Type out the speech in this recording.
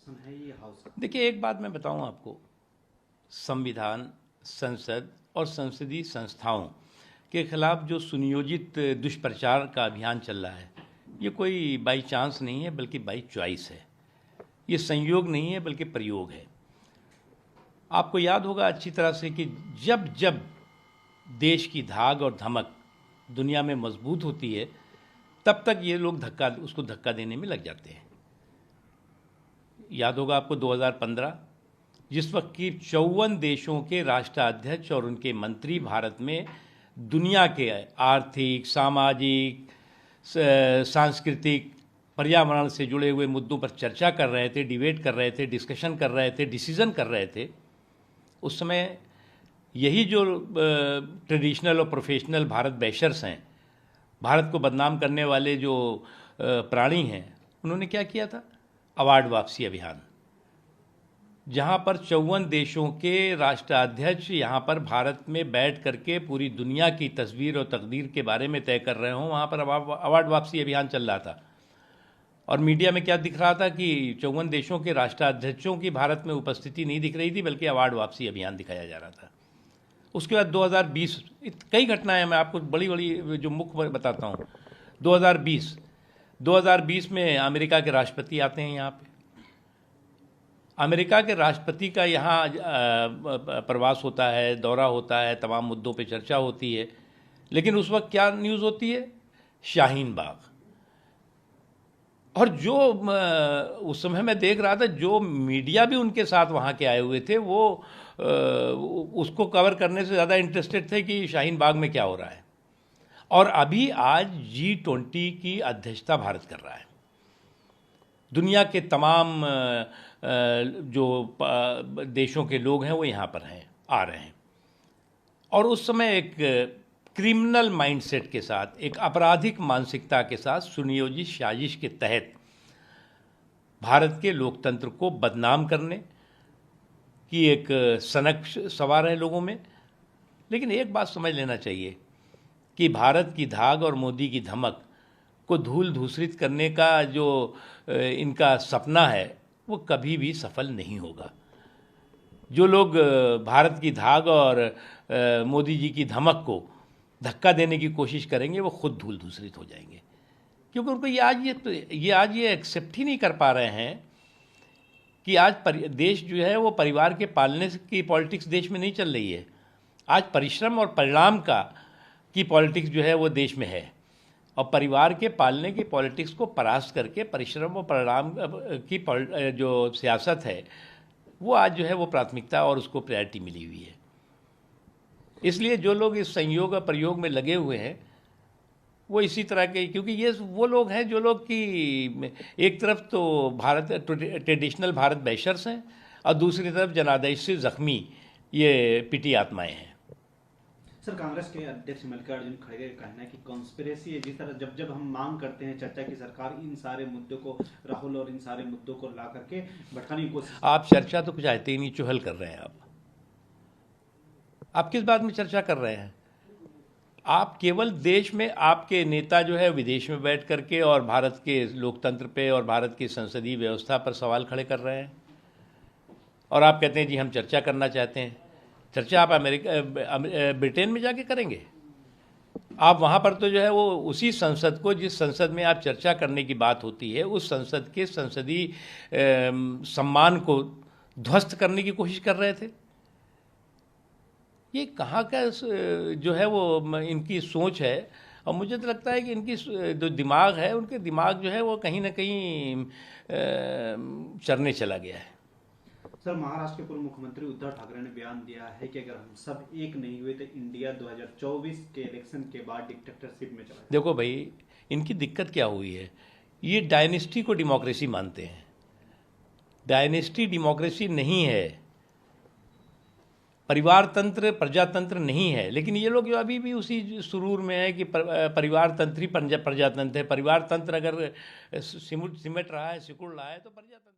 है ये हाउस का। देखिए, एक बात मैं बताऊं आपको, संविधान, संसद और संसदीय संस्थाओं के खिलाफ जो सुनियोजित दुष्प्रचार का अभियान चल रहा है, ये कोई बाई चांस नहीं है बल्कि बाई चॉइस है। ये संयोग नहीं है बल्कि प्रयोग है। आपको याद होगा अच्छी तरह से कि जब जब देश की धाक और धमक दुनिया में मजबूत होती है, तब तक ये लोग उसको धक्का देने में लग जाते हैं। याद होगा आपको 2015, जिस वक्त की 54 देशों के राष्ट्राध्यक्ष और उनके मंत्री भारत में दुनिया के आर्थिक, सामाजिक, सांस्कृतिक, पर्यावरण से जुड़े हुए मुद्दों पर चर्चा कर रहे थे, डिबेट कर रहे थे, डिस्कशन कर रहे थे, डिसीजन कर रहे थे। उस समय यही जो ट्रेडिशनल और प्रोफेशनल भारत बैशर्स हैं, भारत को बदनाम करने वाले जो प्राणी हैं, उन्होंने क्या किया था? अवार्ड वापसी अभियान, जहां पर 54 देशों के राष्ट्राध्यक्ष यहां पर भारत में बैठ करके पूरी दुनिया की तस्वीर और तकदीर के बारे में तय कर रहे हों, वहां पर अवार्ड वापसी अभियान चल रहा था। और मीडिया में क्या दिख रहा था कि 54 देशों के राष्ट्राध्यक्षों की भारत में उपस्थिति नहीं दिख रही थी, बल्कि अवार्ड वापसी अभियान दिखाया जा रहा था। उसके बाद 2020 कई घटनाएं, मैं आपको बड़ी बड़ी जो मुख्य बताता हूँ। 2020 में अमेरिका के राष्ट्रपति आते हैं यहाँ पे। अमेरिका के राष्ट्रपति का यहाँ प्रवास होता है, दौरा होता है, तमाम मुद्दों पे चर्चा होती है, लेकिन उस वक्त क्या न्यूज़ होती है? शाहीन बाग। और जो उस समय मैं देख रहा था, जो मीडिया भी उनके साथ वहाँ के आए हुए थे, वो उसको कवर करने से ज़्यादा इंटरेस्टेड थे कि शाहीन बाग में क्या हो रहा है। और अभी आज G20 की अध्यक्षता भारत कर रहा है। दुनिया के तमाम जो देशों के लोग हैं वो यहाँ पर हैं, आ रहे हैं। और उस समय एक क्रिमिनल माइंडसेट के साथ, एक आपराधिक मानसिकता के साथ सुनियोजित साजिश के तहत भारत के लोकतंत्र को बदनाम करने की एक सनक सवार है लोगों में। लेकिन एक बात समझ लेना चाहिए कि भारत की धाक और मोदी की धमक को धूल धूसरित करने का जो इनका सपना है, वो कभी भी सफल नहीं होगा। जो लोग भारत की धाक और मोदी जी की धमक को धक्का देने की कोशिश करेंगे, वो खुद धूल धूसरित हो जाएंगे, क्योंकि उनको ये आज ये एक्सेप्ट ही नहीं कर पा रहे हैं कि आज देश जो है वो परिवार के पालने की पॉलिटिक्स देश में नहीं चल रही है। आज परिश्रम और परिणाम की पॉलिटिक्स जो है वो देश में है, और परिवार के पालने की पॉलिटिक्स को परास्त करके परिश्रम और परिणाम की जो सियासत है, वो आज जो है वो प्राथमिकता और उसको प्रायोरिटी मिली हुई है। इसलिए जो लोग इस संयोग और प्रयोग में लगे हुए हैं, वो इसी तरह के, क्योंकि ये वो लोग हैं जो लोग कि एक तरफ तो भारत ट्रेडिशनल भारत बैशर्स हैं, और दूसरी तरफ जनादेश से जख्मी ये पिटी आत्माएं हैं। सर, कांग्रेस के अध्यक्ष मल्लिकार्जुन खड़गे का कहना है कि कॉन्स्पिरेसी है। जिस तरह जब जब हम मांग करते हैं चर्चा की, सरकार इन सारे मुद्दों को, राहुल और इन सारे मुद्दों को ला करके भटकाने की कोशिश। आप चर्चा तो कुछ चाहते ही नहीं, चुहल कर रहे हैं। आप किस बात में चर्चा कर रहे हैं? आप केवल देश में, आपके नेता जो है विदेश में बैठ करके और भारत के लोकतंत्र पे और भारत की संसदीय व्यवस्था पर सवाल खड़े कर रहे हैं, और आप कहते हैं जी हम चर्चा करना चाहते हैं। चर्चा आप ब्रिटेन में जाके करेंगे? आप वहाँ पर तो जो है वो उसी संसद को, जिस संसद में आप चर्चा करने की बात होती है, उस संसद के संसदीय सम्मान को ध्वस्त करने की कोशिश कर रहे थे। ये कहाँ का जो है वो इनकी सोच है। और मुझे तो लगता है कि इनकी जो दिमाग है, उनके दिमाग जो है वो कहीं ना कहीं चरने चला गया है। सर, महाराष्ट्र के पूर्व मुख्यमंत्री उद्धव ठाकरे ने बयान दिया है कि अगर हम सब एक नहीं हुए तो इंडिया 2024 के इलेक्शन के बाद डिक्टेटरशिप में चला। देखो भाई, इनकी दिक्कत क्या हुई है, ये डायनेस्टी को डेमोक्रेसी मानते हैं। डायनेस्टी डेमोक्रेसी नहीं है, परिवार तंत्र प्रजातंत्र नहीं है। लेकिन ये लोग जो अभी भी उसी सुरूर में है कि परिवार तंत्र ही प्रजातंत्र है। परिवार तंत्र अगर सिमट रहा है, सिकुड़ रहा है, तो प्रजातंत्र